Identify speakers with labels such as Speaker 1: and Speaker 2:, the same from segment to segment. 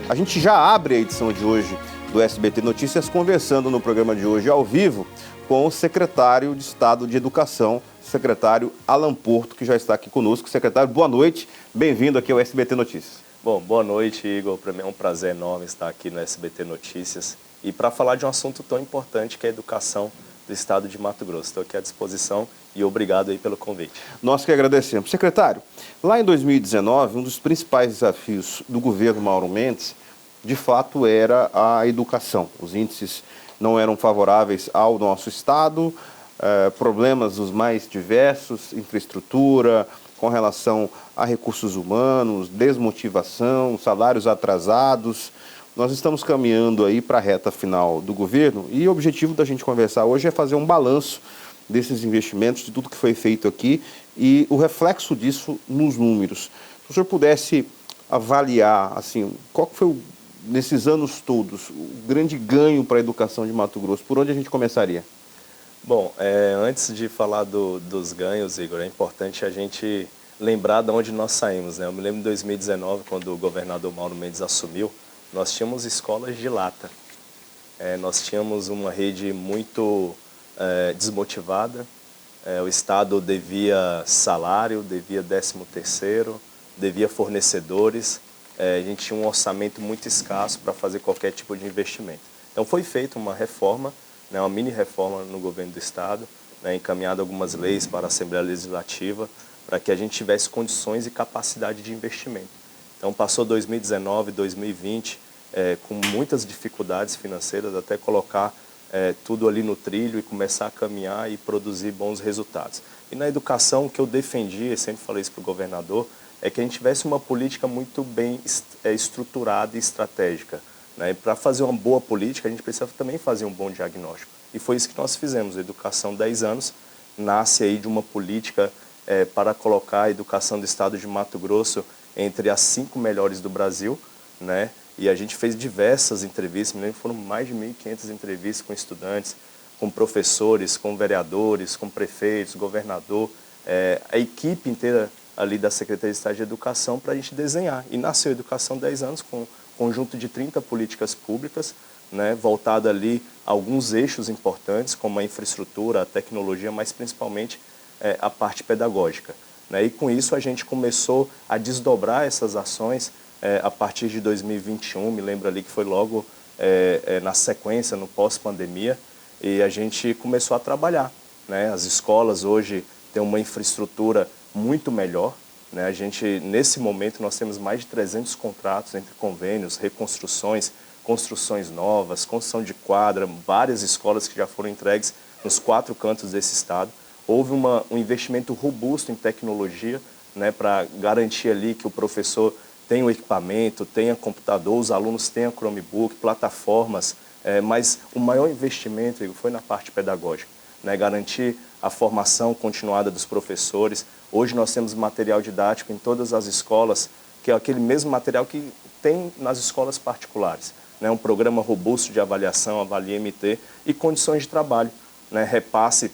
Speaker 1: A gente já abre a edição de hoje do SBT Notícias conversando no programa de hoje ao vivo com o secretário de Estado de Educação, secretário Alan Porto, que já está aqui conosco. Secretário, boa noite, bem-vindo aqui ao SBT Notícias.
Speaker 2: Bom, boa noite, Igor. Para mim é um prazer enorme estar aqui no SBT Notícias e para falar de um assunto tão importante que é a educação do Estado de Mato Grosso. Estou aqui à disposição e obrigado aí pelo convite.
Speaker 1: Nós que agradecemos. Secretário, lá em 2019, um dos principais desafios do governo Mauro Mendes, de fato, era a educação. Os índices não eram favoráveis ao nosso Estado, problemas os mais diversos, infraestrutura, com relação a recursos humanos, desmotivação, salários atrasados. Nós estamos caminhando aí para a reta final do governo e o objetivo da gente conversar hoje é fazer um balanço desses investimentos, de tudo que foi feito aqui e o reflexo disso nos números. Se o senhor pudesse avaliar, assim, qual foi, nesses anos todos, o grande ganho para a educação de Mato Grosso, por onde a gente começaria?
Speaker 2: Bom, antes de falar dos ganhos, Igor, é importante a gente lembrar de onde nós saímos, né? Eu me lembro de 2019, quando o governador Mauro Mendes assumiu, nós tínhamos escolas de lata. Nós tínhamos uma rede muito desmotivada. O Estado devia salário, devia 13º, devia fornecedores. A gente tinha um orçamento muito escasso para fazer qualquer tipo de investimento. Então foi feita uma reforma, né, uma mini reforma no governo do Estado, né, encaminhado algumas leis para a Assembleia Legislativa para que a gente tivesse condições e capacidade de investimento. Então passou 2019, 2020, com muitas dificuldades financeiras, até colocar tudo ali no trilho e começar a caminhar e produzir bons resultados. E na educação, o que eu defendi, e sempre falei isso para o governador, é que a gente tivesse uma política muito bem estruturada e estratégica. Né? Para fazer uma boa política, a gente precisa também fazer um bom diagnóstico. E foi isso que nós fizemos. A Educação 10 anos nasce aí de uma política para colocar a educação do Estado de Mato Grosso entre as 5 melhores do Brasil, né? E a gente fez diversas entrevistas, me lembro, foram mais de 1.500 entrevistas com estudantes, com professores, com vereadores, com prefeitos, governador, a equipe inteira ali da Secretaria de Estado de Educação para a gente desenhar. E nasceu a Educação 10 anos com um conjunto de 30 políticas públicas, né, voltada ali a alguns eixos importantes, como a infraestrutura, a tecnologia, mas principalmente a parte pedagógica. Né? E com isso a gente começou a desdobrar essas ações a partir de 2021, me lembro ali que foi logo na sequência, no pós-pandemia, e a gente começou a trabalhar. Né? As escolas hoje têm uma infraestrutura muito melhor. Né? A gente, nesse momento, nós temos mais de 300 contratos entre convênios, reconstruções, construções novas, construção de quadra, várias escolas que já foram entregues nos 4 cantos desse estado. Houve um investimento robusto em tecnologia, né, para garantir ali que o professor tenha o equipamento, tenha computador, os alunos tenham Chromebook, plataformas, mas o maior investimento foi na parte pedagógica, né, garantir a formação continuada dos professores. Hoje nós temos material didático em todas as escolas, que é aquele mesmo material que tem nas escolas particulares. Né, um programa robusto de avaliação, Avalie MT, e condições de trabalho, né, repasse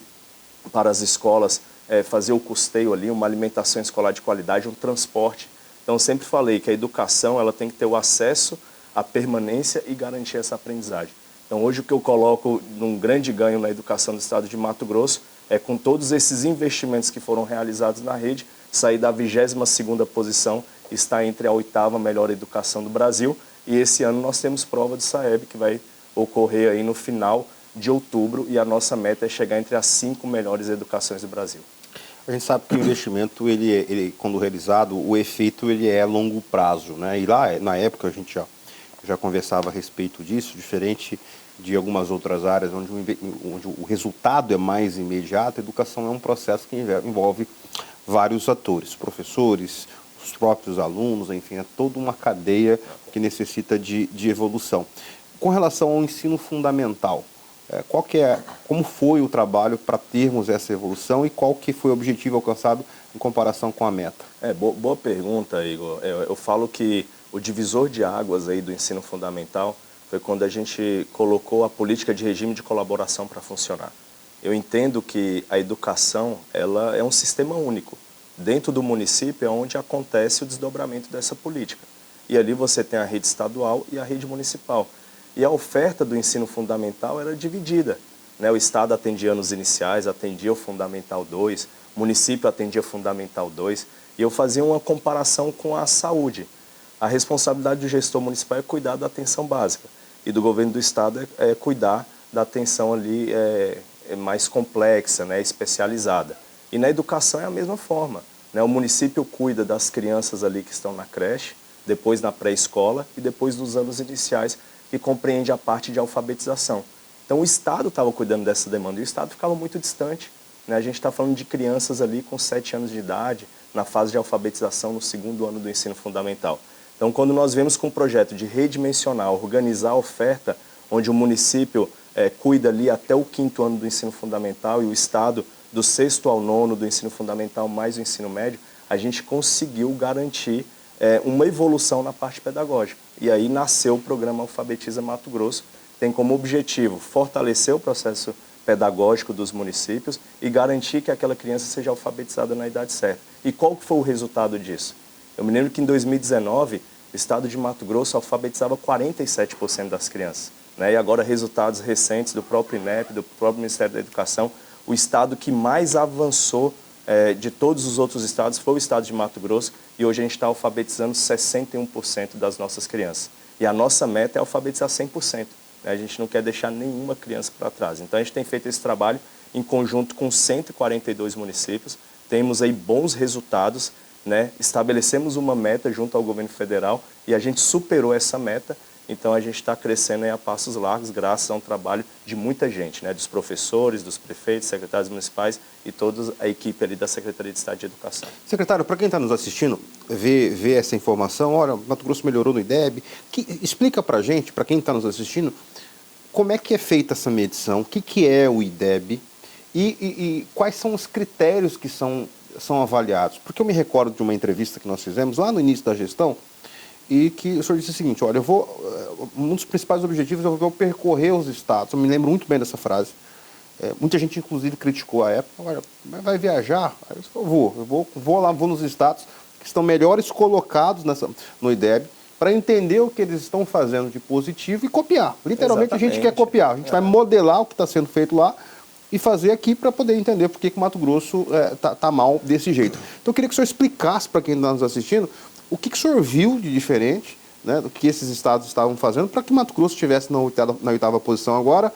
Speaker 2: para as escolas, fazer o custeio ali, uma alimentação escolar de qualidade, um transporte. Então, eu sempre falei que a educação ela tem que ter o acesso, a permanência e garantir essa aprendizagem. Então, hoje o que eu coloco num grande ganho na educação do Estado de Mato Grosso é, com todos esses investimentos que foram realizados na rede, sair da 22ª posição, está entre a 8ª melhor educação do Brasil. E esse ano nós temos prova de SAEB, que vai ocorrer aí no final de outubro, e a nossa meta é chegar entre as 5 melhores educações do Brasil.
Speaker 1: A gente sabe que o investimento, quando realizado, o efeito ele é a longo prazo, né? E lá, na época, a gente já conversava a respeito disso, diferente de algumas outras áreas onde o resultado é mais imediato. A educação é um processo que envolve vários atores, professores, os próprios alunos, enfim, é toda uma cadeia que necessita de evolução. Com relação ao ensino fundamental, como foi o trabalho para termos essa evolução e qual que foi o objetivo alcançado em comparação com a meta?
Speaker 2: Boa pergunta, Igor. Eu falo que o divisor de águas aí do ensino fundamental foi quando a gente colocou a política de regime de colaboração para funcionar. Eu entendo que a educação ela é um sistema único. Dentro do município é onde acontece o desdobramento dessa política. E ali você tem a rede estadual e a rede municipal. E a oferta do ensino fundamental era dividida, né? O Estado atendia anos iniciais, atendia o Fundamental 2, o município atendia o Fundamental 2, e eu fazia uma comparação com a saúde. A responsabilidade do gestor municipal é cuidar da atenção básica, e do governo do Estado é cuidar da atenção ali mais complexa, né, especializada. E na educação é a mesma forma, né? O município cuida das crianças ali que estão na creche, depois na pré-escola e depois dos anos iniciais, que compreende a parte de alfabetização. Então o Estado estava cuidando dessa demanda e o Estado ficava muito distante, né? A gente está falando de crianças ali com 7 anos de idade, na fase de alfabetização, no 2º ano do ensino fundamental. Então, quando nós vemos com um projeto de redimensionar, organizar a oferta, onde o município cuida ali até o 5º ano do ensino fundamental e o Estado do 6º ao 9º do ensino fundamental mais o ensino médio, a gente conseguiu garantir uma evolução na parte pedagógica. E aí nasceu o programa Alfabetiza Mato Grosso, que tem como objetivo fortalecer o processo pedagógico dos municípios e garantir que aquela criança seja alfabetizada na idade certa. E qual foi o resultado disso? Eu me lembro que em 2019, o estado de Mato Grosso alfabetizava 47% das crianças, né? E agora resultados recentes do próprio INEP, do próprio Ministério da Educação, o estado que mais avançou de todos os outros estados foi o estado de Mato Grosso, e hoje a gente está alfabetizando 61% das nossas crianças. E a nossa meta é alfabetizar 100%. Né? A gente não quer deixar nenhuma criança para trás. Então a gente tem feito esse trabalho em conjunto com 142 municípios, temos aí bons resultados, né? Estabelecemos uma meta junto ao governo federal e a gente superou essa meta. Então a gente está crescendo aí a passos largos graças a um trabalho de muita gente, né? Dos professores, dos prefeitos, secretários municipais e toda a equipe ali da Secretaria de Estado de Educação.
Speaker 1: Secretário, para quem está nos assistindo, vê essa informação, olha, Mato Grosso melhorou no IDEB, explica para a gente, para quem está nos assistindo, como é que é feita essa medição, o que é o IDEB e quais são os critérios que são avaliados. Porque eu me recordo de uma entrevista que nós fizemos lá no início da gestão, e que o senhor disse o seguinte, olha, um dos principais objetivos é eu vou percorrer os estados. Eu me lembro muito bem dessa frase. Muita gente, inclusive, criticou a época. Olha, vai viajar? Aí eu vou nos estados que estão melhores colocados no IDEB, para entender o que eles estão fazendo de positivo e copiar. Literalmente, exatamente. A gente quer copiar. A gente vai modelar o que está sendo feito lá e fazer aqui para poder entender por que o Mato Grosso tá mal desse jeito. Então, eu queria que o senhor explicasse para quem está nos assistindo o que o senhor viu de diferente, né, do que esses estados estavam fazendo para que Mato Grosso estivesse na 8ª posição agora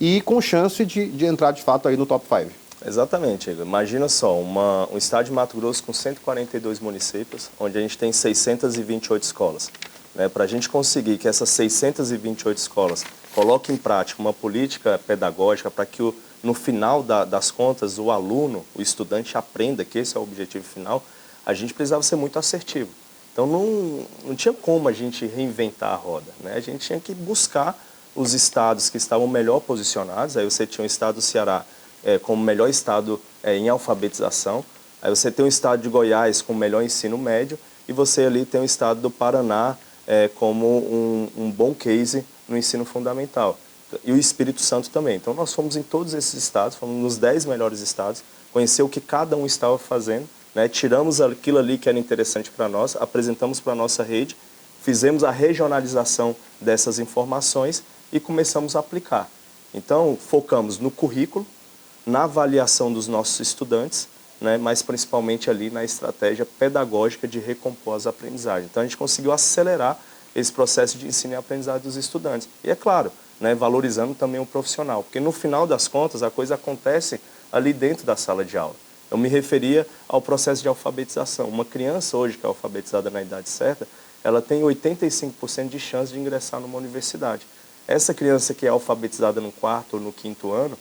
Speaker 1: e com chance de entrar, de fato, aí no top 5.
Speaker 2: Exatamente, Igor. Imagina só, um estado de Mato Grosso com 142 municípios, onde a gente tem 628 escolas. Né, para a gente conseguir que essas 628 escolas coloquem em prática uma política pedagógica para que no final das contas o aluno, o estudante aprenda que esse é o objetivo final, a gente precisava ser muito assertivo. Então não tinha como a gente reinventar a roda, né? A gente tinha que buscar os estados que estavam melhor posicionados. Aí você tinha o estado do Ceará como melhor estado em alfabetização, aí você tem o estado de Goiás com o melhor ensino médio e você ali tem o estado do Paraná como um bom case no ensino fundamental. E o Espírito Santo também. Então nós fomos em todos esses estados, fomos nos 10 melhores estados, conhecer o que cada um estava fazendo, né? Tiramos aquilo ali que era interessante para nós, apresentamos para a nossa rede, fizemos a regionalização dessas informações e começamos a aplicar. Então focamos no currículo, na avaliação dos nossos estudantes, né? Mas principalmente ali na estratégia pedagógica de recompor as aprendizagens. Então a gente conseguiu acelerar esse processo de ensino e aprendizagem dos estudantes. E é claro, né, valorizando também o profissional, porque no final das contas a coisa acontece ali dentro da sala de aula. Eu me referia ao processo de alfabetização. Uma criança hoje que é alfabetizada na idade certa, ela tem 85% de chance de ingressar numa universidade. Essa criança que é alfabetizada no 4º ou no 5º ano,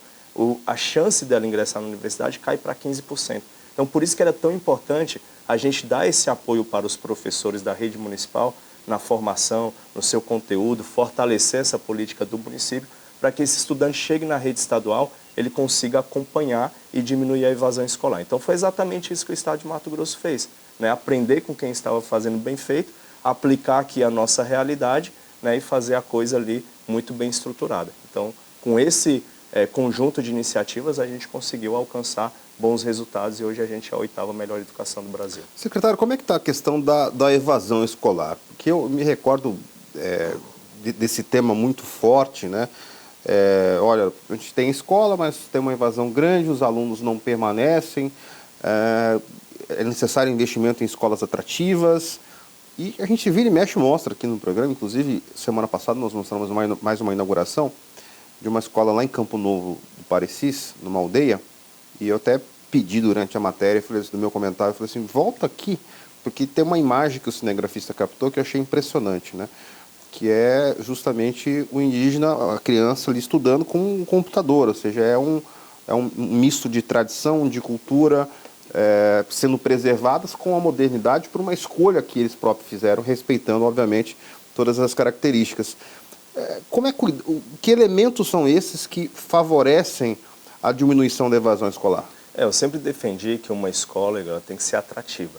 Speaker 2: a chance dela ingressar na universidade cai para 15%. Então, por isso que era tão importante a gente dar esse apoio para os professores da rede municipal na formação, no seu conteúdo, fortalecer essa política do município, para que esse estudante chegue na rede estadual, ele consiga acompanhar e diminuir a evasão escolar. Então foi exatamente isso que o estado de Mato Grosso fez, né? Aprender com quem estava fazendo bem feito, aplicar aqui a nossa realidade, né? E fazer a coisa ali muito bem estruturada. Então, com esse conjunto de iniciativas, a gente conseguiu alcançar bons resultados e hoje a gente é a 8ª melhor educação do Brasil.
Speaker 1: Secretário, como é que está a questão da evasão escolar? Porque eu me recordo desse tema muito forte, né? Olha, a gente tem escola, mas tem uma evasão grande, os alunos não permanecem, é necessário investimento em escolas atrativas, e a gente vira e mexe e mostra aqui no programa, inclusive semana passada nós mostramos mais uma inauguração de uma escola lá em Campo Novo do Parecis, numa aldeia, e eu até pedi durante a matéria, do meu comentário, eu falei assim, volta aqui, porque tem uma imagem que o cinegrafista captou que eu achei impressionante, né? Que é justamente o indígena, a criança ali estudando com um computador, ou seja, é um misto de tradição, de cultura, sendo preservadas com a modernidade por uma escolha que eles próprios fizeram, respeitando, obviamente, todas as características. Que elementos são esses que favorecem a diminuição da evasão escolar?
Speaker 2: Eu sempre defendi que uma escola ela tem que ser atrativa.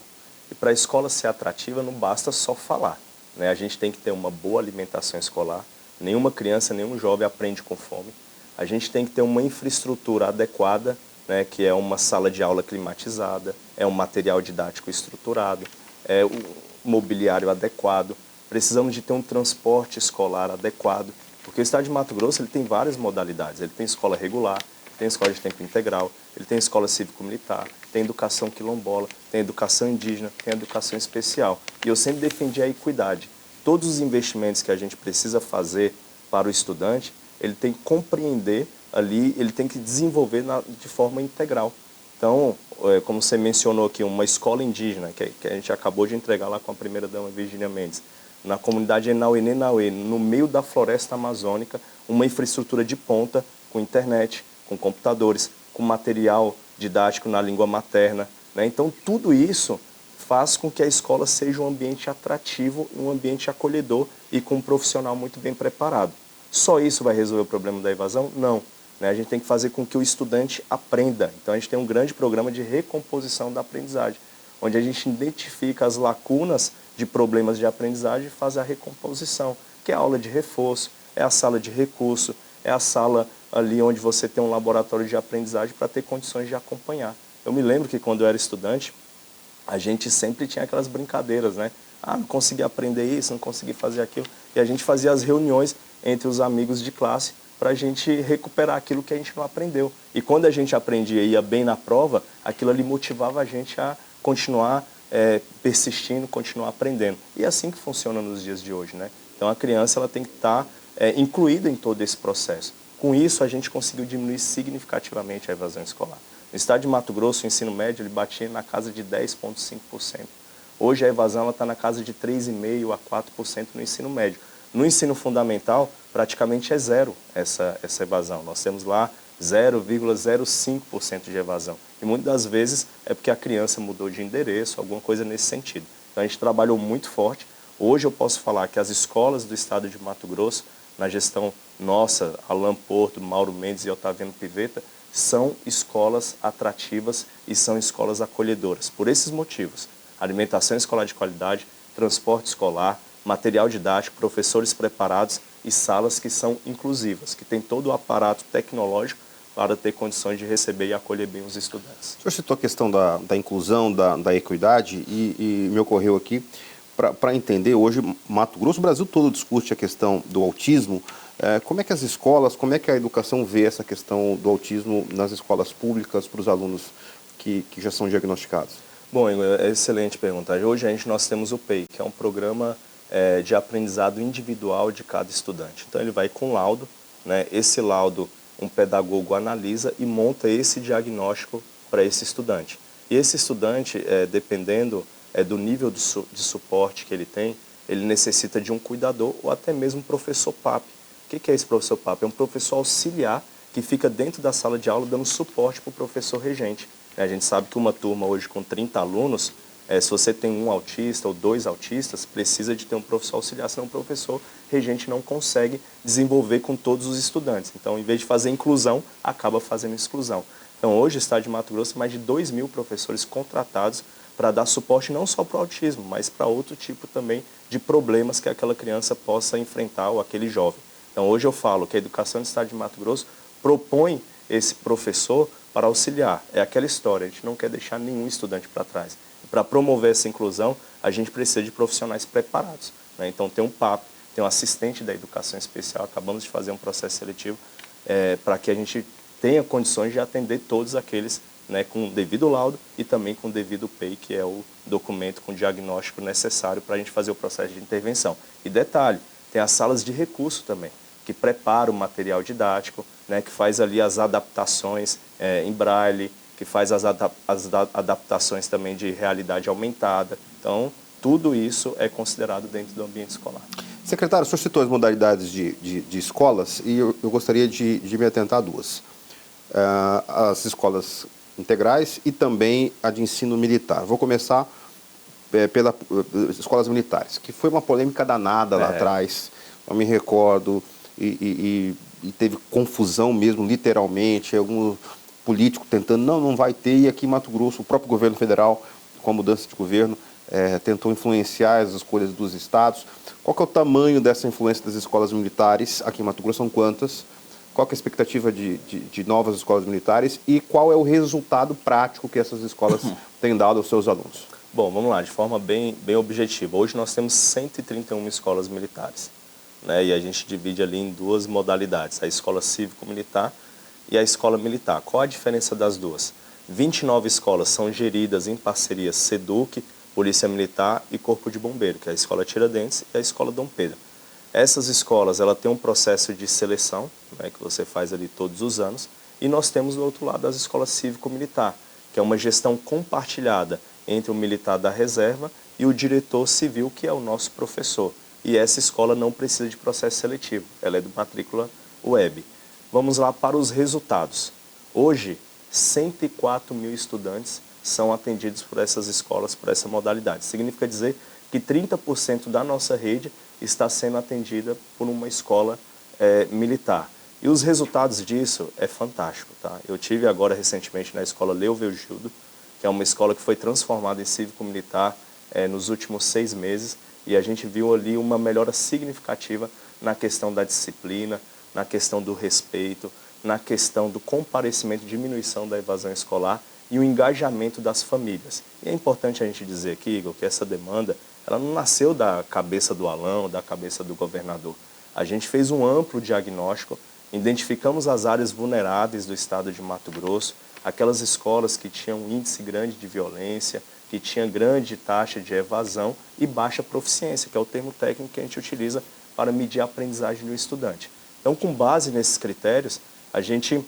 Speaker 2: E para a escola ser atrativa não basta só falar, né? A gente tem que ter uma boa alimentação escolar. Nenhuma criança, nenhum jovem aprende com fome. A gente tem que ter uma infraestrutura adequada, né? Que é uma sala de aula climatizada, é um material didático estruturado, é um mobiliário adequado. Precisamos de ter um transporte escolar adequado, porque o estado de Mato Grosso ele tem várias modalidades. Ele tem escola regular, tem escola de tempo integral, ele tem escola cívico-militar, tem educação quilombola, tem educação indígena, tem educação especial. E eu sempre defendi a equidade. Todos os investimentos que a gente precisa fazer para o estudante, ele tem que compreender ali, ele tem que desenvolver de forma integral. Então, como você mencionou aqui, uma escola indígena, que a gente acabou de entregar lá com a primeira-dama Virgínia Mendes, na comunidade Enauê-Nenauê, no meio da floresta amazônica, uma infraestrutura de ponta, com internet, com computadores, com material didático na língua materna, né? Então, tudo isso faz com que a escola seja um ambiente atrativo, um ambiente acolhedor e com um profissional muito bem preparado. Só isso vai resolver o problema da evasão? Não. Né? A gente tem que fazer com que o estudante aprenda. Então, a gente tem um grande programa de recomposição da aprendizagem, onde a gente identifica as lacunas de problemas de aprendizagem e faz a recomposição, que é a aula de reforço, é a sala de recurso, é a sala ali onde você tem um laboratório de aprendizagem para ter condições de acompanhar. Eu me lembro que quando eu era estudante, a gente sempre tinha aquelas brincadeiras, né? Ah, não consegui aprender isso, não consegui fazer aquilo. E a gente fazia as reuniões entre os amigos de classe para a gente recuperar aquilo que a gente não aprendeu. E quando a gente aprendia e ia bem na prova, aquilo ali motivava a gente a continuar persistindo, continuar aprendendo. E é assim que funciona nos dias de hoje, né? Então a criança ela tem que estar incluída em todo esse processo. Com isso, a gente conseguiu diminuir significativamente a evasão escolar. No estado de Mato Grosso, o ensino médio ele batia na casa de 10,5%. Hoje a evasão está na casa de 3,5% a 4% no ensino médio. No ensino fundamental, praticamente é zero essa evasão. Nós temos lá 0,05% de evasão. E muitas das vezes é porque a criança mudou de endereço, alguma coisa nesse sentido. Então a gente trabalhou muito forte. Hoje eu posso falar que as escolas do estado de Mato Grosso, na gestão nossa, Alan Porto, Mauro Mendes e Otaviano Piveta, são escolas atrativas e são escolas acolhedoras. Por esses motivos, alimentação escolar de qualidade, transporte escolar, material didático, professores preparados e salas que são inclusivas, que tem todo o aparato tecnológico para ter condições de receber e acolher bem os estudantes.
Speaker 1: O senhor citou a questão da inclusão, da equidade e me ocorreu aqui, para entender, hoje Mato Grosso, o Brasil todo discute a questão do autismo. Como é que as escolas, como é que a educação vê essa questão do autismo nas escolas públicas para os alunos que já são diagnosticados?
Speaker 2: Bom, Igor, é excelente pergunta. Hoje nós temos o PEI, que é um programa de aprendizado individual de cada estudante. Então ele vai com laudo, né? Esse laudo um pedagogo analisa e monta esse diagnóstico para esse estudante. E esse estudante, dependendo do nível de suporte que ele tem, ele necessita de um cuidador ou até mesmo um professor PAP. O que é esse professor PAP? É um professor auxiliar que fica dentro da sala de aula dando suporte para o professor regente. A gente sabe que uma turma hoje com 30 alunos, se você tem um autista ou 2 autistas, precisa de ter um professor auxiliar, senão o professor regente não consegue desenvolver com todos os estudantes. Então, em vez de fazer inclusão, acaba fazendo exclusão. Então, hoje, o estado de Mato Grosso tem mais de 2.000 professores contratados para dar suporte não só para o autismo, mas para outro tipo também de problemas que aquela criança possa enfrentar ou aquele jovem. Então, hoje eu falo que a educação do estado de Mato Grosso propõe esse professor para auxiliar. É aquela história, a gente não quer deixar nenhum estudante para trás. Para promover essa inclusão, a gente precisa de profissionais preparados, né? Então tem um PAP, tem um assistente da educação especial, acabamos de fazer um processo seletivo para que a gente tenha condições de atender todos aqueles, né, com devido laudo e também com devido PEI, que é o documento com diagnóstico necessário para a gente fazer o processo de intervenção. E detalhe, tem as salas de recurso também, que prepara o material didático, né, que faz ali as adaptações em braille, que faz as adaptações também de realidade aumentada. Então, tudo isso é considerado dentro do ambiente escolar.
Speaker 1: Secretário, o senhor citou as modalidades de escolas e eu gostaria de me atentar a duas. As escolas integrais e também a de ensino militar. Vou começar pelas escolas militares, que foi uma polêmica danada lá atrás, eu me recordo, e teve confusão mesmo, literalmente, algum político tentando, não vai ter, e aqui em Mato Grosso, o próprio governo federal, com a mudança de governo, tentou influenciar as escolhas dos estados. Qual que é o tamanho dessa influência das escolas militares aqui em Mato Grosso? São quantas? Qual que é a expectativa de novas escolas militares e qual é o resultado prático que essas escolas têm dado aos seus alunos?
Speaker 2: Bom, vamos lá, de forma bem objetiva. Hoje nós temos 131 escolas militares, né? E a gente divide ali em duas modalidades, a escola cívico-militar e a escola militar. Qual a diferença das duas? 29 escolas são geridas em parceria SEDUC, Polícia Militar e Corpo de Bombeiro, que é a Escola Tiradentes e a Escola Dom Pedro. Essas escolas, ela tem um processo de seleção, né, que você faz ali todos os anos, e nós temos do outro lado as escolas cívico-militar, que é uma gestão compartilhada entre o militar da reserva e o diretor civil, que é o nosso professor. E essa escola não precisa de processo seletivo, ela é de matrícula web. Vamos lá para os resultados. Hoje, 104 mil estudantes são atendidos por essas escolas, por essa modalidade. Significa dizer que 30% da nossa rede está sendo atendida por uma escola militar. E os resultados disso é fantástico, tá? Eu tive agora recentemente na escola Leovelgildo, que é uma escola que foi transformada em cívico-militar nos últimos 6 meses, e a gente viu ali uma melhora significativa na questão da disciplina, na questão do respeito, na questão do comparecimento, diminuição da evasão escolar e o engajamento das famílias. E é importante a gente dizer aqui, Igor, que essa demanda ela não nasceu da cabeça do Alão, da cabeça do governador. A gente fez um amplo diagnóstico, identificamos as áreas vulneráveis do estado de Mato Grosso, aquelas escolas que tinham um índice grande de violência, que tinham grande taxa de evasão e baixa proficiência, que é o termo técnico que a gente utiliza para medir a aprendizagem do estudante. Então, com base nesses critérios, a gente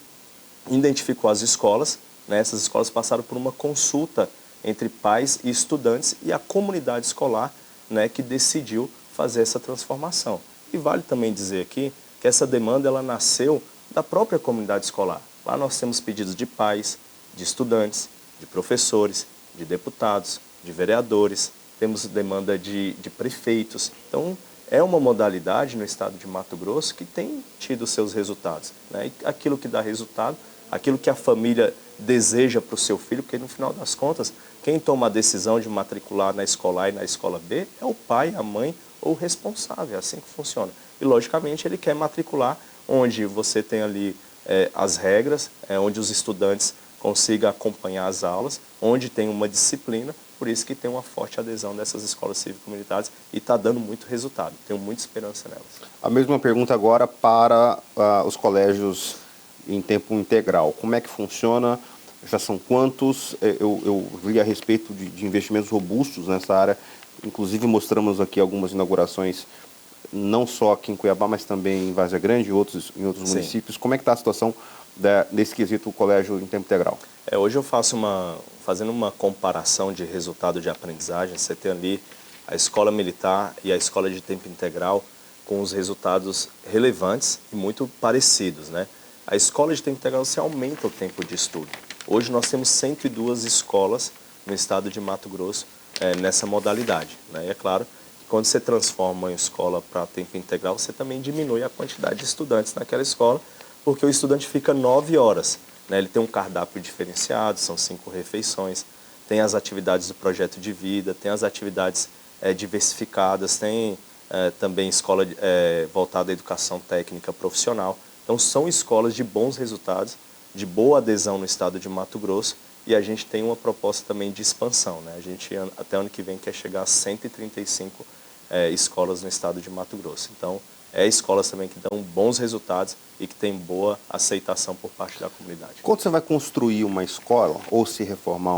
Speaker 2: identificou as escolas, né? Essas escolas passaram por uma consulta entre pais e estudantes e a comunidade escolar, né, que decidiu fazer essa transformação. E vale também dizer aqui que essa demanda ela nasceu da própria comunidade escolar. Lá nós temos pedidos de pais, de estudantes, de professores, de deputados, de vereadores, temos demanda de prefeitos. Então, é uma modalidade no estado de Mato Grosso que tem tido seus resultados, né? E aquilo que dá resultado, aquilo que a família deseja para o seu filho, porque no final das contas, quem toma a decisão de matricular na escola A e na escola B é o pai, a mãe ou o responsável, é assim que funciona. E logicamente ele quer matricular onde você tem ali as regras, onde os estudantes consigam acompanhar as aulas, onde tem uma disciplina, por isso que tem uma forte adesão dessas escolas cívico-militares e está dando muito resultado, tenho muita esperança nelas.
Speaker 1: A mesma pergunta agora para os colégios em tempo integral. Como é que funciona? Já são quantos? Eu li a respeito de investimentos robustos nessa área, inclusive mostramos aqui algumas inaugurações, não só aqui em Cuiabá, mas também em Várzea Grande e em outros municípios. Como é que está a situação nesse quesito colégio em tempo integral?
Speaker 2: Hoje eu fazendo uma comparação de resultado de aprendizagem, você tem ali a escola militar e a escola de tempo integral com os resultados relevantes e muito parecidos, né? A escola de tempo integral você aumenta o tempo de estudo. Hoje nós temos 102 escolas no estado de Mato Grosso nessa modalidade, né? E é claro que quando você transforma uma escola para tempo integral, você também diminui a quantidade de estudantes naquela escola, porque o estudante fica 9 horas. Né? Ele tem um cardápio diferenciado, são 5 refeições, tem as atividades do projeto de vida, tem as atividades diversificadas, tem também escola voltada à educação técnica profissional. Então, são escolas de bons resultados, de boa adesão no estado de Mato Grosso, e a gente tem uma proposta também de expansão, né? A gente, até ano que vem, quer chegar a 135 escolas no estado de Mato Grosso. Então, escolas também que dão bons resultados e que têm boa aceitação por parte da comunidade.
Speaker 1: Quando você vai construir uma escola, ou se reformar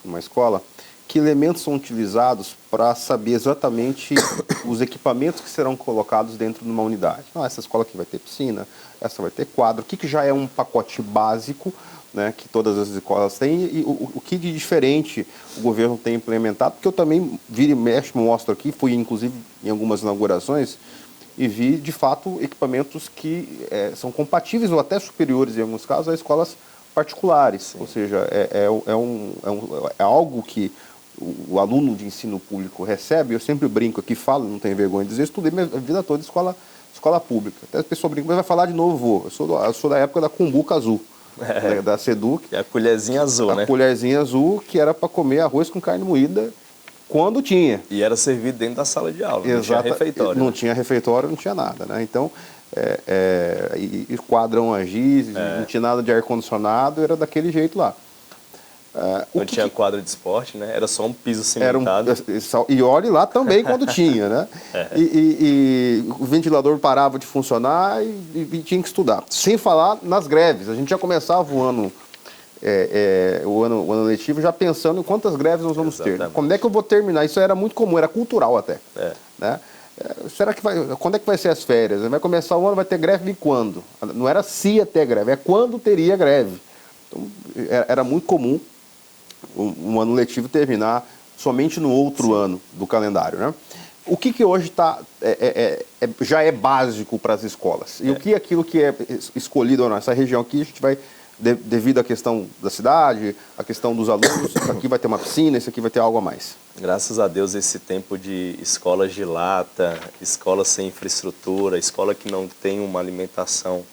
Speaker 1: uma escola, que elementos são utilizados para saber exatamente os equipamentos que serão colocados dentro de uma unidade? Essa escola aqui vai ter piscina, essa vai ter quadro, o que já é um pacote básico, né, que todas as escolas têm, e o que de diferente o governo tem implementado, porque eu também, vira e mexe, mostro aqui, fui inclusive em algumas inaugurações, e vi, de fato, equipamentos que são compatíveis ou até superiores, em alguns casos, a escolas particulares. Sim. Ou seja, é algo que o aluno de ensino público recebe. Eu sempre brinco aqui, falo, não tenho vergonha de dizer, estudei minha vida toda em escola pública. Até a pessoa brinca, mas vai falar de novo, vô. Eu sou da época da Cumbuca Azul, da Seduc.
Speaker 2: É a colherzinha azul, né?
Speaker 1: A colherzinha azul, que era para comer arroz com carne moída, quando tinha.
Speaker 2: E era servido dentro da sala de aula, não tinha refeitório.
Speaker 1: Não tinha refeitório, não tinha nada, né? Então, e quadrão a giz, não tinha nada de ar-condicionado, era daquele jeito lá.
Speaker 2: Não tinha quadra de esporte, né? Era só um piso cimentado.
Speaker 1: E olhe lá também quando tinha, né? E o ventilador parava de funcionar e tinha que estudar. Sem falar nas greves. A gente já começava o ano letivo já pensando em quantas greves nós vamos ter. Quando é que eu vou terminar? Isso era muito comum, era cultural até. Né? Será que quando é que vai ser as férias? Vai começar o ano, vai ter greve e quando? Não era se ia ter greve, é quando teria greve. Então, era muito comum um ano letivo terminar somente no outro ano do calendário, né? O que hoje já é básico para as escolas? E o que aquilo que é escolhido nessa região aqui, a gente vai, devido à questão da cidade, a questão dos alunos, aqui vai ter uma piscina, isso aqui vai ter algo a mais.
Speaker 2: Graças a Deus, esse tempo de escolas de lata, escolas sem infraestrutura, escola que não tem uma alimentação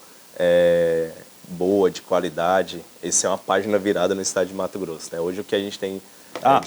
Speaker 2: boa, de qualidade, esse é uma página virada no estado de Mato Grosso, né? Hoje o que a gente tem...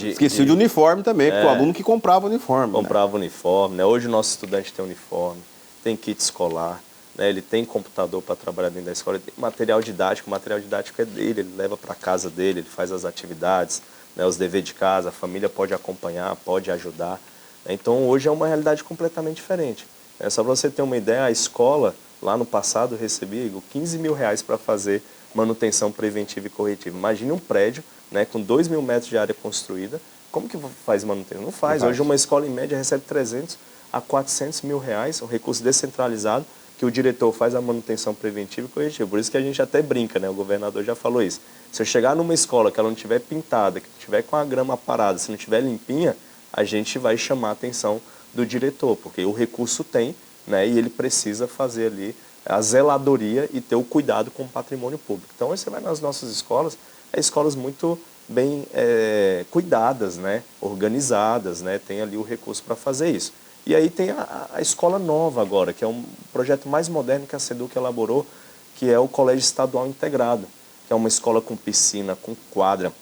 Speaker 1: esqueci de uniforme também, porque o aluno que comprava uniforme.
Speaker 2: Comprava uniforme, né? Hoje o nosso estudante tem uniforme, tem kit escolar, né? Ele tem computador para trabalhar dentro da escola, ele tem material didático, o material didático é dele, ele leva para casa dele, ele faz as atividades, né? Os deveres de casa, a família pode acompanhar, pode ajudar. Então hoje é uma realidade completamente diferente. Só para você ter uma ideia, a escola, lá no passado, recebia R$15 mil para fazer manutenção preventiva e corretiva. Imagine um prédio, né, com 2 mil metros de área construída, como que faz manutenção? Não faz. Hoje uma escola em média recebe 300 a 400 mil reais, um recurso descentralizado, que o diretor faz a manutenção preventiva e corretiva. Por isso que a gente até brinca, né? O governador já falou isso. Se eu chegar numa escola que ela não estiver pintada, que estiver com a grama parada, se não estiver limpinha, a gente vai chamar a atenção do diretor, porque o recurso tem, né, e ele precisa fazer ali a zeladoria e ter o cuidado com o patrimônio público. Então, você vai nas nossas escolas, escolas muito bem cuidadas, né, organizadas, né, tem ali o recurso para fazer isso. E aí tem a escola nova agora, que é um projeto mais moderno que a Seduc elaborou, que é o Colégio Estadual Integrado, que é uma escola com piscina, com quadra,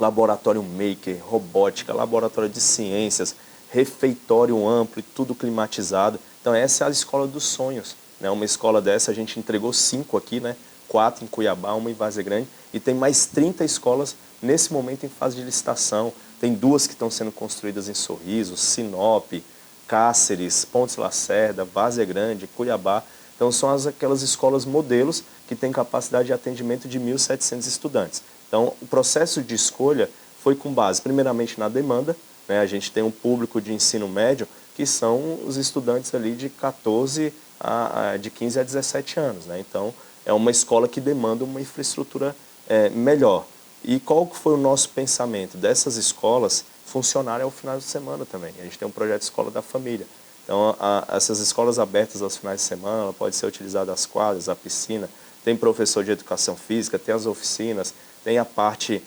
Speaker 2: laboratório maker, robótica, laboratório de ciências, refeitório amplo e tudo climatizado. Então essa é a escola dos sonhos, né? Uma escola dessa a gente entregou 5 aqui, né? 4 em Cuiabá, 1 em Várzea Grande, e tem mais 30 escolas nesse momento em fase de licitação. Tem 2 que estão sendo construídas em Sorriso, Sinop, Cáceres, Pontes Lacerda, Várzea Grande, Cuiabá. Então são aquelas escolas modelos que têm capacidade de atendimento de 1.700 estudantes. Então o processo de escolha foi com base primeiramente na demanda, né? A gente tem um público de ensino médio que são os estudantes ali de 15 a 17 anos, né? Então é uma escola que demanda uma infraestrutura melhor. E qual foi o nosso pensamento? Dessas escolas funcionarem ao final de semana também. A gente tem um projeto Escola da Família. Então, essas escolas abertas aos finais de semana, ela pode ser utilizada as quadras, a piscina, tem professor de educação física, tem as oficinas, tem a parte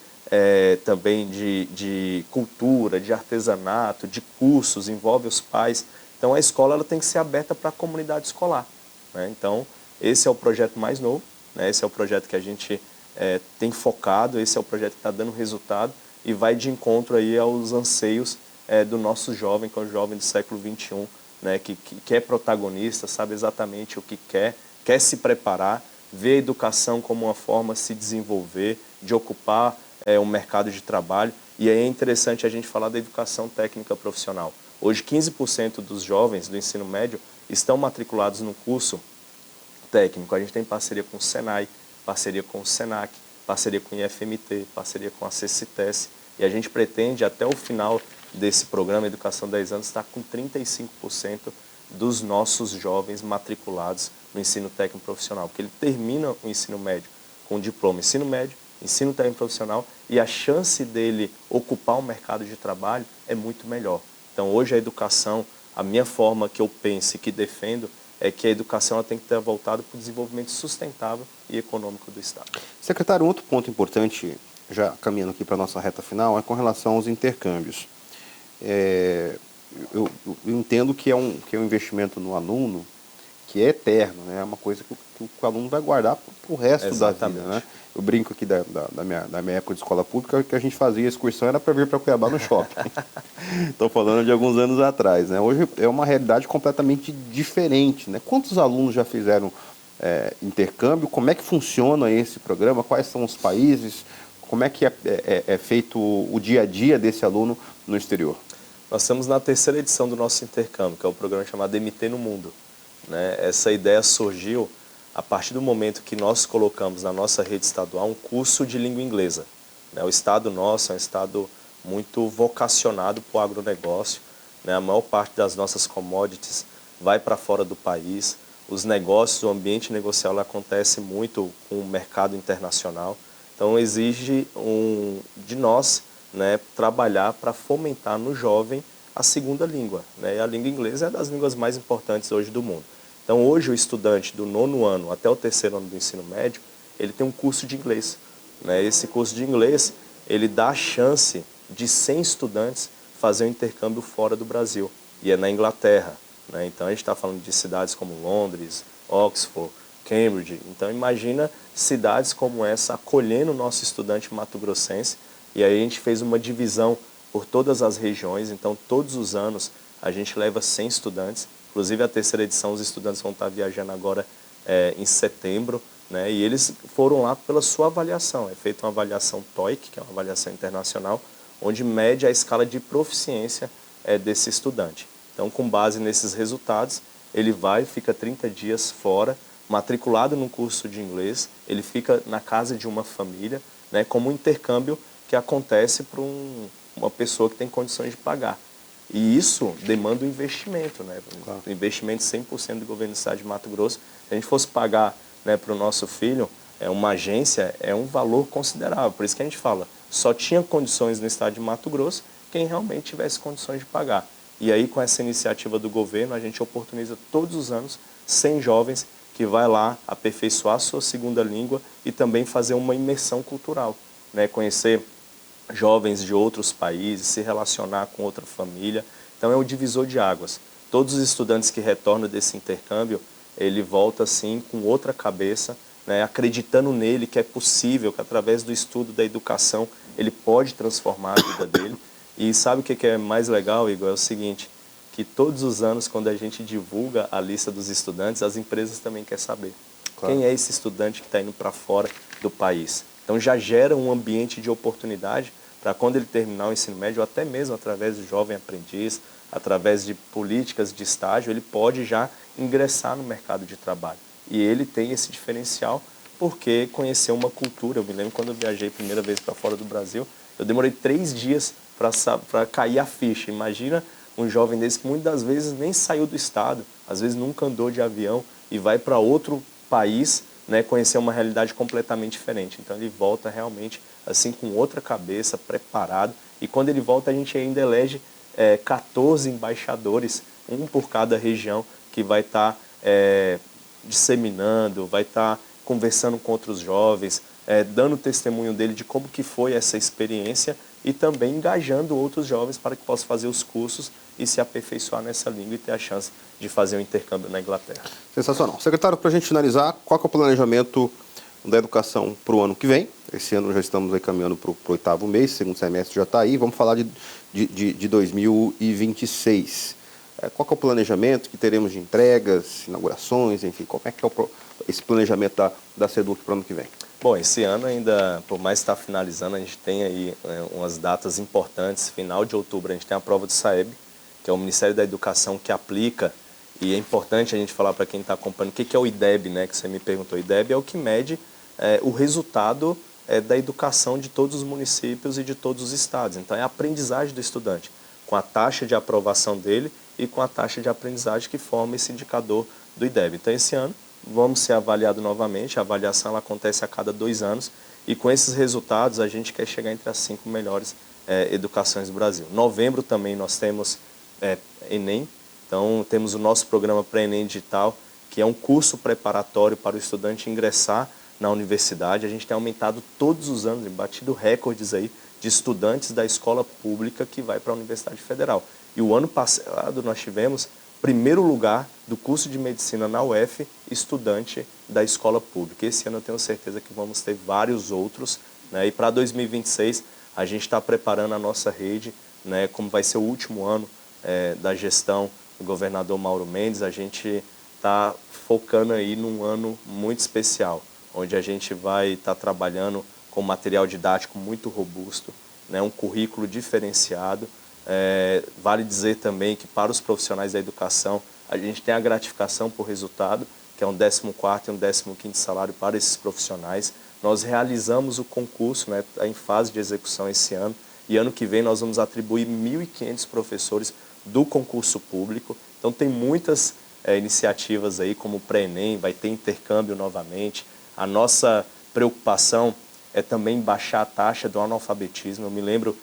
Speaker 2: também de cultura, de artesanato, de cursos, envolve os pais. Então, a escola ela tem que ser aberta para a comunidade escolar, né? Então, esse é o projeto mais novo, né? Esse é o projeto que a gente tem focado, esse é o projeto que está dando resultado e vai de encontro aí aos anseios do nosso jovem, que é o jovem do século XXI, né, que é protagonista, sabe exatamente o que quer se preparar, vê a educação como uma forma de se desenvolver, de ocupar um mercado de trabalho. E aí é interessante a gente falar da educação técnica profissional. Hoje, 15% dos jovens do ensino médio estão matriculados no curso técnico. A gente tem parceria com o Senai, parceria com o Senac, parceria com o IFMT, parceria com a CCTES. E a gente pretende, até o final desse programa Educação 10 anos, estar com 35% dos nossos jovens matriculados no ensino técnico profissional, porque ele termina o ensino médio com diploma ensino médio, ensino técnico profissional, e a chance dele ocupar o mercado de trabalho é muito melhor. Então, hoje a educação, a minha forma que eu penso e que defendo, é que a educação ela tem que estar voltada para o desenvolvimento sustentável e econômico do Estado.
Speaker 1: Secretário, um outro ponto importante, já caminhando aqui para a nossa reta final, é com relação aos intercâmbios. Eu entendo que é um investimento no aluno que é eterno, né? É uma coisa que o aluno vai guardar para o resto
Speaker 2: Exatamente.
Speaker 1: da vida, né? Eu brinco aqui da minha época de escola pública, que a gente fazia excursão era para vir para Cuiabá no shopping. Estou falando de alguns anos atrás, né? Hoje é uma realidade completamente diferente, né? Quantos alunos já fizeram intercâmbio? Como é que funciona esse programa? Quais são os países? Como é que é feito o dia a dia desse aluno no exterior?
Speaker 2: Nós estamos na terceira edição do nosso intercâmbio, que é o programa chamado MT no Mundo, né? Essa ideia surgiu a partir do momento que nós colocamos na nossa rede estadual um curso de língua inglesa, né? O estado nosso é um estado muito vocacionado para o agronegócio, né? A maior parte das nossas commodities vai para fora do país, os negócios, o ambiente negocial acontece muito com o mercado internacional, então exige de nós, né, trabalhar para fomentar no jovem a segunda língua, né? E a língua inglesa é das línguas mais importantes hoje do mundo. Então, hoje, o estudante do 9º ano até o 3º ano do ensino médio, ele tem um curso de inglês, né? Esse curso de inglês, ele dá a chance de 100 estudantes fazer um intercâmbio fora do Brasil, e é na Inglaterra, né? Então, a gente está falando de cidades como Londres, Oxford, Cambridge. Então, imagina cidades como essa acolhendo o nosso estudante mato-grossense, e aí a gente fez uma divisão por todas as regiões, então, todos os anos, a gente leva 100 estudantes. Inclusive, a terceira edição, os estudantes vão estar viajando agora em setembro, né? E eles foram lá pela sua avaliação. É feita uma avaliação TOEIC, que é uma avaliação internacional, onde mede a escala de proficiência desse estudante. Então, com base nesses resultados, ele fica 30 dias fora, matriculado no curso de inglês, ele fica na casa de uma família, né, como um intercâmbio que acontece para uma pessoa que tem condições de pagar. E isso demanda um investimento, né? Claro. Um investimento 100% do governo do estado de Mato Grosso. Se a gente fosse pagar, né, para o nosso filho, uma agência, é um valor considerável. Por isso que a gente fala, só tinha condições no estado de Mato Grosso quem realmente tivesse condições de pagar. E aí, com essa iniciativa do governo, a gente oportuniza todos os anos 100 jovens que vai lá aperfeiçoar a sua segunda língua e também fazer uma imersão cultural, né? Conhecer jovens de outros países, se relacionar com outra família. Então é um divisor de águas. Todos os estudantes que retornam desse intercâmbio, ele volta assim com outra cabeça, né, acreditando nele que é possível, que através do estudo da educação ele pode transformar a vida dele. E sabe o que é mais legal, Igor? É o seguinte, que todos os anos, quando a gente divulga a lista dos estudantes, as empresas também querem saber. Claro. Quem é esse estudante que está indo para fora do país? Então já gera um ambiente de oportunidade para quando ele terminar o ensino médio, ou até mesmo através do jovem aprendiz, através de políticas de estágio, ele pode já ingressar no mercado de trabalho. E ele tem esse diferencial porque conheceu uma cultura. Eu me lembro quando eu viajei a primeira vez para fora do Brasil, eu demorei 3 dias para cair a ficha. Imagina um jovem desse que muitas das vezes nem saiu do estado, às vezes nunca andou de avião e vai para outro país, né, conhecer uma realidade completamente diferente. Então ele volta realmente assim com outra cabeça, preparado. E quando ele volta a gente ainda elege 14 embaixadores, um por cada região, que vai estar disseminando, vai estar conversando com outros jovens, dando testemunho dele de como que foi essa experiência e também engajando outros jovens para que possam fazer os cursos e se aperfeiçoar nessa língua e ter a chance de fazer um intercâmbio na Inglaterra.
Speaker 1: Sensacional. Secretário, para a gente finalizar, qual que é o planejamento da educação para o ano que vem? Esse ano já estamos aí caminhando para o 8º mês, segundo semestre já está aí. Vamos falar de 2026. qual que é o planejamento que teremos de entregas, inaugurações, enfim, como é que é esse planejamento da SEDUC para o ano que vem?
Speaker 2: Bom, esse ano ainda, por mais estar finalizando, a gente tem aí umas datas importantes. Final de outubro a gente tem a prova do SAEB, que é o Ministério da Educação que aplica, e é importante a gente falar para quem está acompanhando o que é o IDEB, né, que você me perguntou. O IDEB é o que mede o resultado da educação de todos os municípios e de todos os estados. Então é a aprendizagem do estudante, com a taxa de aprovação dele e com a taxa de aprendizagem que forma esse indicador do IDEB. Então esse ano vamos ser avaliados novamente, a avaliação ela acontece a cada 2 anos, e com esses resultados a gente quer chegar entre as 5 melhores educações do Brasil. Novembro também nós temos Enem, então temos o nosso programa Pré-Enem Digital, que é um curso preparatório para o estudante ingressar na universidade. A gente tem aumentado todos os anos, batido recordes aí de estudantes da escola pública que vai para a Universidade Federal. E o ano passado nós tivemos primeiro lugar do curso de medicina na UF, estudante da escola pública. Esse ano eu tenho certeza que vamos ter vários outros, né? E para 2026 a gente está preparando a nossa rede, né? Como vai ser o último ano da gestão do governador Mauro Mendes, a gente está focando aí num ano muito especial, onde a gente vai estar trabalhando com material didático muito robusto, né? Um currículo diferenciado. Vale dizer também que para os profissionais da educação a gente tem a gratificação por resultado, que é um 14º e um 15º salário para esses profissionais. Nós realizamos o concurso, né, em fase de execução esse ano, e ano que vem nós vamos atribuir 1.500 professores do concurso público. Então tem muitas iniciativas aí, como o Pré-Enem, vai ter intercâmbio novamente. A nossa preocupação é também baixar a taxa do analfabetismo. Eu me lembro,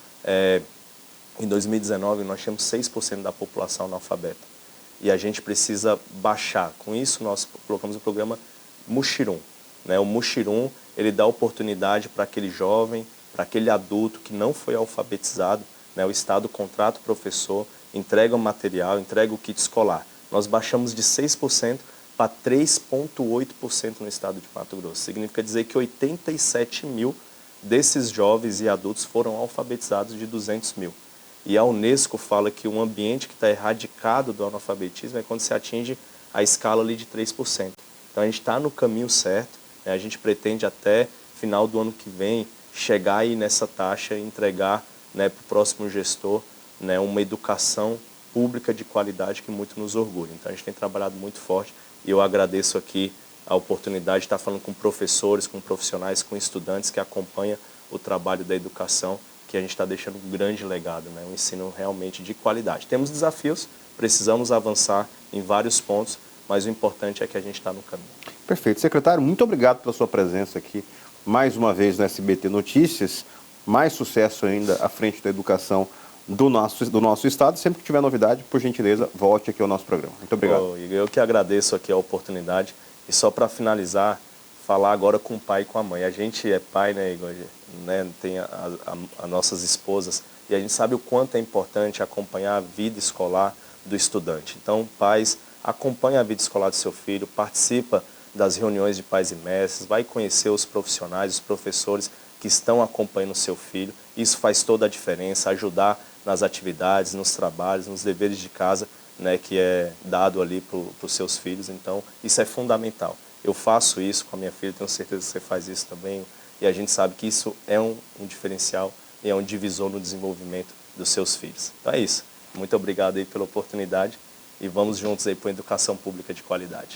Speaker 2: em 2019, nós tínhamos 6% da população analfabeta. E a gente precisa baixar. Com isso, nós colocamos o programa Muxirum, né? O Muxirum, ele dá oportunidade para aquele jovem, para aquele adulto que não foi alfabetizado, né? O Estado contrata o professor, entrega o material, entrega o kit escolar. Nós baixamos de 6% para 3,8% no estado de Mato Grosso. Significa dizer que 87 mil desses jovens e adultos foram alfabetizados de 200 mil. E a Unesco fala que um ambiente que está erradicado do analfabetismo é quando se atinge a escala ali de 3%. Então a gente está no caminho certo, né? A gente pretende até final do ano que vem chegar aí nessa taxa e entregar, né, para o próximo gestor, né, uma educação pública de qualidade que muito nos orgulha. Então a gente tem trabalhado muito forte e eu agradeço aqui a oportunidade de estar falando com professores, com profissionais, com estudantes que acompanham o trabalho da educação, que a gente está deixando um grande legado, né? Um ensino realmente de qualidade. Temos desafios, precisamos avançar em vários pontos, mas o importante é que a gente está no caminho.
Speaker 1: Perfeito. Secretário, muito obrigado pela sua presença aqui, mais uma vez no SBT Notícias. Mais sucesso ainda à frente da educação do nosso estado. Sempre que tiver novidade, por gentileza, volte aqui ao nosso programa. Muito obrigado.
Speaker 2: Eu que agradeço aqui a oportunidade. E só para finalizar, falar agora com o pai e com a mãe. A gente é pai, né, Igor? Né, tem as nossas esposas, e a gente sabe o quanto é importante acompanhar a vida escolar do estudante. Então, pais, acompanhe a vida escolar do seu filho, participa das reuniões de pais e mestres, vai conhecer os profissionais, os professores que estão acompanhando o seu filho. Isso faz toda a diferença, ajudar nas atividades, nos trabalhos, nos deveres de casa, né, que é dado ali para os seus filhos. Então, isso é fundamental. Eu faço isso com a minha filha, tenho certeza que você faz isso também. E a gente sabe que isso é um diferencial e é um divisor no desenvolvimento dos seus filhos. Então é isso. Muito obrigado aí pela oportunidade e vamos juntos aí para uma educação pública de qualidade.